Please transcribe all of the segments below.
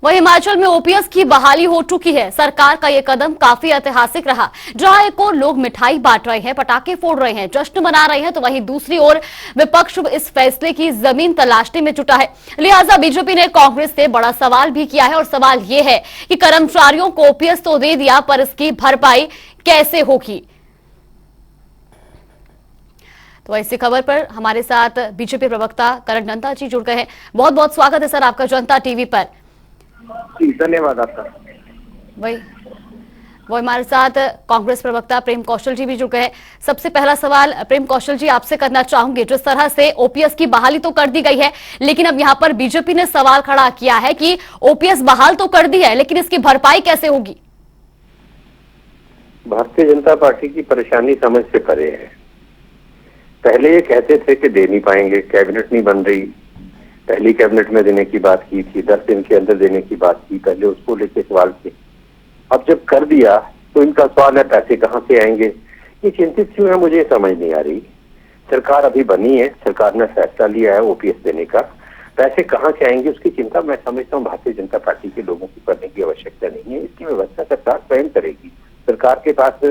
वहीं हिमाचल में ओपीएस की बहाली हो चुकी है। सरकार का ये कदम काफी ऐतिहासिक रहा। जहां एक ओर लोग मिठाई बांट रहे हैं, पटाखे फोड़ रहे हैं, जश्न मना रहे हैं, तो वहीं दूसरी ओर विपक्ष इस फैसले की जमीन तलाशने में जुटा है। लिहाजा बीजेपी ने कांग्रेस से बड़ा सवाल भी किया है और सवाल ये है कि कर्मचारियों को ओपीएस तो दे दिया, पर इसकी भरपाई कैसे होगी। तो इसी खबर पर हमारे साथ बीजेपी प्रवक्ता करण नंदा जी जुड़ गए हैं। बहुत बहुत स्वागत है सर आपका जनता टीवी पर। जी धन्यवाद आपका। वही हमारे साथ कांग्रेस प्रवक्ता प्रेम कौशल जी भी जुड़ गए हैं। सबसे पहला सवाल प्रेम कौशल जी आपसे करना चाहूंगी, जिस तरह से ओपीएस की बहाली तो कर दी गई है, लेकिन अब यहां पर बीजेपी ने सवाल खड़ा किया है कि ओपीएस बहाल तो कर दी है, लेकिन इसकी भरपाई कैसे होगी। भारतीय जनता पार्टी की परेशानी समझ से परे है। पहले ये कहते थे कि दे नहीं पाएंगे, कैबिनेट नहीं बन रही, पहली कैबिनेट में देने की बात की थी, 10 दिन के अंदर देने की बात की, पहले उसको लेके सवाल थे। अब जब कर दिया तो इनका सवाल है पैसे कहां से आएंगे। ये चिंतित क्यों है मुझे समझ नहीं आ रही। सरकार अभी बनी है, सरकार ने फैसला लिया है ओपीएस देने का, पैसे कहां से आएंगे उसकी चिंता मैं समझता हूँ भारतीय जनता पार्टी के लोगों को करने की आवश्यकता नहीं है। इसकी व्यवस्था सरकार स्वयं करेगी। सरकार के पास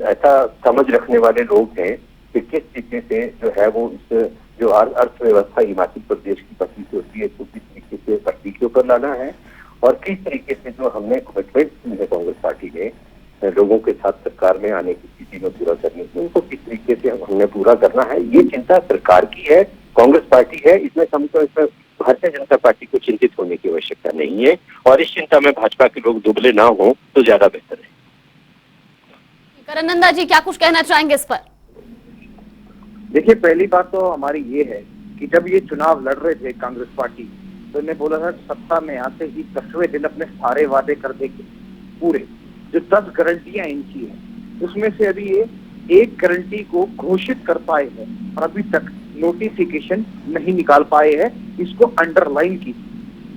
ऐसा समझ रखने वाले लोग हैं कि किस तरीके से जो है वो इस जो अर्थव्यवस्था हिमाचल प्रदेश की पटरी से होती है इसको किस तरीके से पटरी के ऊपर लाना है और किस तरीके से जो हमने कमिटमेंट की है कांग्रेस पार्टी ने लोगों के साथ सरकार में आने की स्थिति में पूरा करने की, उनको किस तरीके से हमने पूरा करना है, ये चिंता सरकार की है, कांग्रेस पार्टी है। इसमें समझो इसमें भारतीय जनता पार्टी को चिंतित होने की आवश्यकता नहीं है और इस चिंता में भाजपा के लोग दुबले ना हो तो ज्यादा बेहतर है। करण नंदा जी क्या कुछ कहना चाहेंगे इस पर। देखिए, पहली बात तो हमारी ये है कि जब ये चुनाव लड़ रहे थे कांग्रेस पार्टी, तो इन्हें बोला था सत्ता में आते ही 10वें दिन अपने सारे वादे कर देंगे पूरे। जो 10 गारंटियां इनकी है उसमें से अभी ये एक गारंटी को घोषित कर पाए हैं और अभी तक नोटिफिकेशन नहीं निकाल पाए हैं, इसको अंडरलाइन की।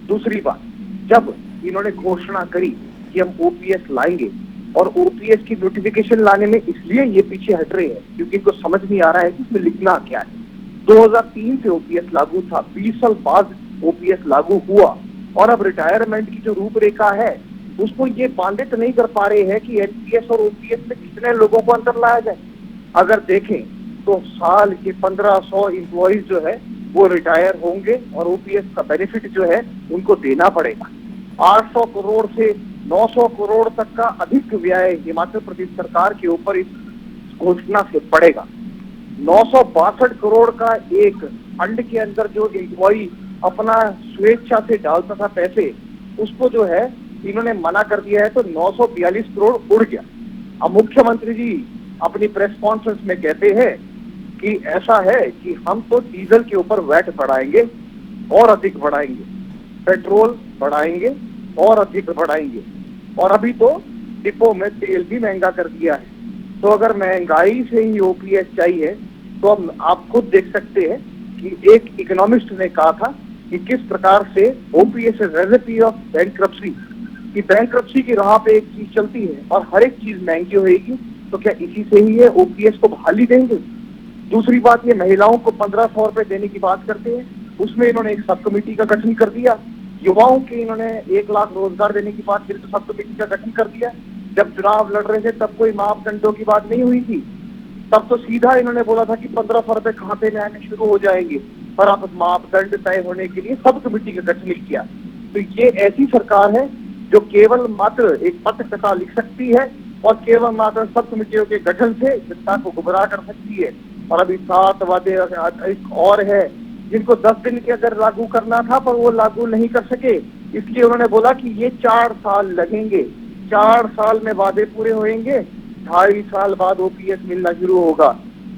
दूसरी बात, जब इन्होंने घोषणा करी कि हम ओपीएस लाएंगे और ओपीएस की नोटिफिकेशन लाने में इसलिए ये पीछे हट रहे हैं क्योंकि इनको समझ नहीं आ रहा है कि इसमें लिखना क्या है। 2003 से ओपीएस लागू था, 20 साल बाद ओपीएस लागू हुआ और अब रिटायरमेंट की जो रूपरेखा है उसको ये बांधित नहीं कर पा रहे हैं कि एनपीएस और ओपीएस में कितने लोगों को अंतर लाया जाए। अगर देखें तो साल के 1500 एम्प्लॉइज जो है वो रिटायर होंगे और ओपीएस का बेनिफिट जो है उनको देना पड़ेगा। 800 करोड़ से 900 करोड़ तक का अधिक व्यय हिमाचल प्रदेश सरकार के ऊपर इस घोषणा से पड़ेगा। 962 करोड़ का एक फंड के अंदर जो एम्प्लॉई अपना स्वेच्छा से डालता था पैसे, उसको जो है इन्होंने मना कर दिया है, तो 942 करोड़ उड़ गया। अब मुख्यमंत्री जी अपनी प्रेस कॉन्फ्रेंस में कहते हैं कि ऐसा है कि हम तो डीजल के ऊपर वैट बढ़ाएंगे और अधिक बढ़ाएंगे, पेट्रोल बढ़ाएंगे और अधिक बढ़ाएंगे, और अभी तो डिपो में तेल भी महंगा कर दिया है। तो अगर महंगाई से ही ओपीएस चाहिए तो अब आप खुद देख सकते हैं कि एक इकोनॉमिस्ट ने कहा था कि किस प्रकार से ओपीएस रेसिपी ऑफ बैंक्रप्सी, कि बैंक्रप्सी की राह पे एक चीज चलती है और हर एक चीज महंगी होगी, तो क्या इसी से ही ये ओपीएस को बहाली देंगे। दूसरी बात, ये महिलाओं को 1500 रुपए देने की बात करते हैं, उसमें इन्होंने एक सब कमेटी का गठन कर दिया। युवाओं के इन्होंने 1 लाख रोजगार देने की बात करी तो सब कमेटी का गठन कर दिया। जब चुनाव लड़ रहे थे तब कोई मापदंडों की बात नहीं हुई थी, तब तो सीधा इन्होंने बोला था कि 1500 रुपए खाते में आने शुरू हो जाएंगे, पर अब मापदंड तय होने के लिए सब कमेटी का गठन किया। तो ये ऐसी सरकार है जो केवल मात्र एक पत्रकथा लिख सकती है और केवल मात्र सब कमेटियों के गठन से जनता को गुमराह कर सकती है। और अभी 7 वादे एक और है जिनको 10 दिन के अगर लागू करना था पर वो लागू नहीं कर सके, इसलिए उन्होंने बोला कि ये 4 साल लगेंगे, 4 साल में वादे पूरे होंगे, 2.5 साल बाद ओपीएस मिलना शुरू होगा।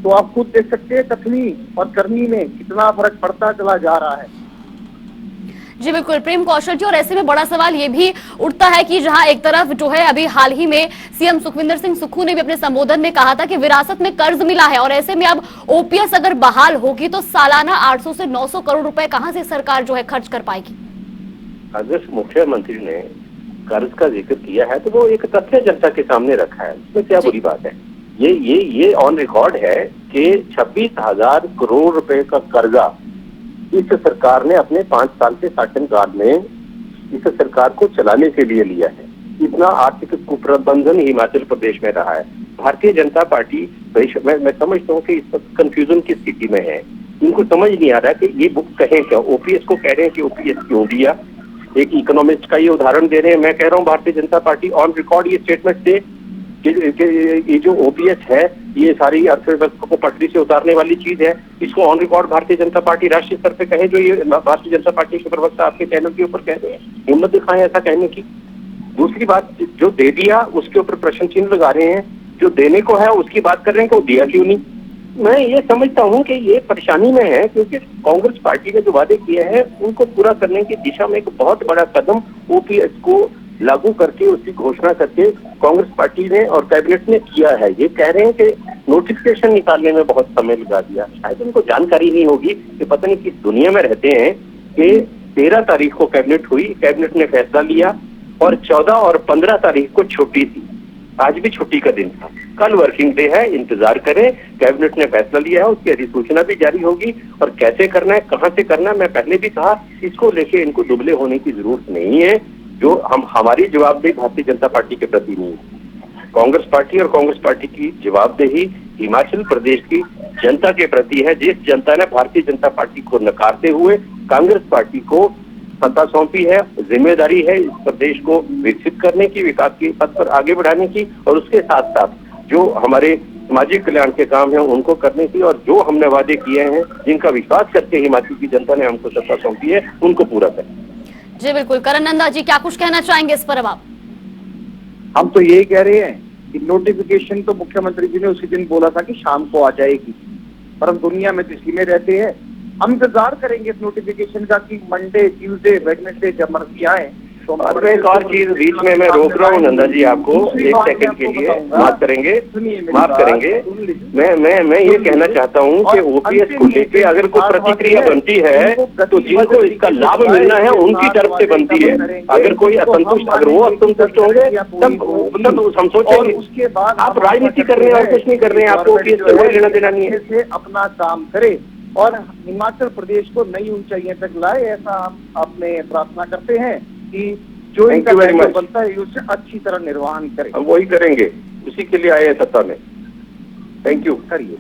तो आप खुद देख सकते हैं कथनी और करनी में कितना फर्क पड़ता चला जा रहा है। जी बिल्कुल प्रेम कौशल जी, और ऐसे में बड़ा सवाल ये भी उठता है कि जहां एक तरफ जो है अभी हाल ही में सीएम सुखविंदर सिंह सुक्खू ने भी अपने संबोधन में कहा था कि विरासत में कर्ज मिला है, और ऐसे में अब ओपीएस अगर बहाल होगी तो सालाना 800 से 900 करोड़ रुपए कहां से सरकार जो है खर्च कर पाएगी। अगर मुख्यमंत्री ने कर्ज का जिक्र किया है तो वो एक तथ्य जनता के सामने रखा है, उसमें क्या बुरी बात है। ये ऑन रिकॉर्ड है कि 26,000 करोड़ रुपए का कर्जा इस सरकार ने अपने 5 साल के शासनकाल में इस सरकार सरकार को चलाने के लिए लिया है। इतना आर्थिक कुप्रबंधन हिमाचल प्रदेश में रहा है। भारतीय जनता पार्टी, मैं समझता हूँ कि इस वक्त कंफ्यूजन की स्थिति में है। इनको समझ नहीं आ रहा कि ये बुक कहें क्या। ओपीएस को कह रहे हैं कि ओपीएस क्यों दिया। एक इकोनॉमिस्ट का ये उदाहरण दे रहे हैं। मैं कह रहा हूँ Bharatiya Janata party on record ये स्टेटमेंट दे कि ये जो ओपीएस है ये सारी अर्थव्यवस्था को पटरी से उतारने वाली चीज है। इसको on record Bharatiya Janata party राष्ट्रीय स्तर पे कहे, जो ये भारतीय जनता पार्टी के प्रवक्ता आपके चैनल के ऊपर कह रहे हैं। हिम्मत दिखाएं ऐसा कहने की। दूसरी बात, जो दे दिया उसके ऊपर प्रश्न चिन्ह लगा रहे हैं, जो देने को है उसकी बात कर रहे हैं कि वो दिया क्यों नहीं। मैं ये समझता हूँ कि ये परेशानी में है, क्योंकि कांग्रेस पार्टी ने जो वादे किए हैं उनको पूरा करने की दिशा में एक बहुत बड़ा कदम ओपीएस को लागू करके उसकी घोषणा करके कांग्रेस पार्टी ने और कैबिनेट ने किया है। ये कह रहे हैं कि नोटिफिकेशन निकालने में बहुत समय लगा दिया। शायद उनको जानकारी नहीं होगी कि पता नहीं किस दुनिया में रहते हैं कि 13 तारीख को कैबिनेट हुई, कैबिनेट ने फैसला लिया और 14 और 15 तारीख को छुट्टी थी। आज भी छुट्टी का दिन था, कल वर्किंग डे है, इंतजार करें। कैबिनेट ने फैसला लिया है, उसकी अधिसूचना भी जारी होगी और कैसे करना है, कहां से करना है, मैं पहले भी कहा, इसको लेके इनको दुबले होने की जरूरत नहीं है। जो हमारी जवाबदेही भारतीय जनता पार्टी के प्रति नहीं है। कांग्रेस पार्टी और कांग्रेस पार्टी की जवाबदेही हिमाचल प्रदेश की जनता के प्रति है। जिस जनता ने भारतीय जनता पार्टी को नकारते हुए कांग्रेस पार्टी को सत्ता सौंपी है, जिम्मेदारी है इस प्रदेश को विकसित करने की, विकास के पथ पर आगे बढ़ाने की, और उसके साथ साथ जो हमारे सामाजिक कल्याण के काम हैं उनको करने की, और जो हमने वादे किए हैं जिनका विश्वास करके हिमाचल की जनता ने हमको सत्ता सौंपी है उनको पूरा करें। जी बिल्कुल। करण नंदा जी, क्या कुछ कहना चाहेंगे इस पर अब आप? हम तो यही कह रहे हैं कि नोटिफिकेशन तो मुख्यमंत्री जी ने उसी दिन बोला था कि शाम को आ जाएगी, पर हम दुनिया में इसी में रहते हैं। हम इंतजार करेंगे इस नोटिफिकेशन का कि मंडे, ट्यूसडे, वेडनेसडे जब मर्जी आए। और एक और चीज बीच में मैं रोक रहा हूँ नंदा जी, आपको एक सेकंड के लिए माफ करेंगे। मैं ये कहना चाहता हूँ कि ओपीएस को लेके अगर कोई प्रतिक्रिया बनती है तो जिनको इसका लाभ मिलना है उनकी तरफ से बनती है। अगर कोई असंतुष्ट, अगर वो असंतुष्ट होंगे तब हम सोचेंगे। उसके बाद आप राजनीति कर रहे हैं और कुछ नहीं कर रहे हैं, आपको ओपीएस से कोई लेना देना नहीं है। अपना काम करे और हिमाचल प्रदेश को नई ऊंचाइयों तक लाए, ऐसा हम अपने प्रार्थना करते हैं कि जो इनका दायित्व बनता है उससे अच्छी तरह निर्वहन करें। हम वही करेंगे, उसी के लिए आए हैं सत्ता में। Thank you. करिए।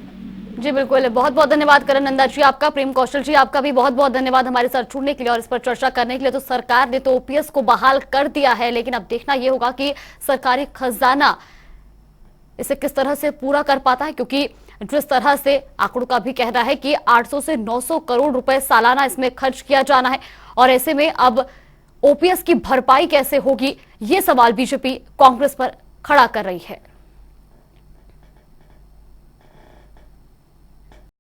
जी बिल्कुल, बहुत बहुत धन्यवाद करण नंदा जी आपका। प्रेम कौशल जी आपका भी बहुत बहुत धन्यवाद हमारे साथ जुड़ने के लिए और इस पर चर्चा करने के लिए। तो सरकार ने तो ओपीएस को बहाल कर दिया है, लेकिन अब देखना यह होगा कि सरकारी खजाना इसे किस तरह से पूरा कर पाता है, क्योंकि जिस तरह से आंकड़ों का भी कहना है कि 800 से 900 करोड़ रुपए सालाना इसमें खर्च किया जाना है, और ऐसे में अब ओपीएस की भरपाई कैसे होगी, ये सवाल बीजेपी कांग्रेस पर खड़ा कर रही है।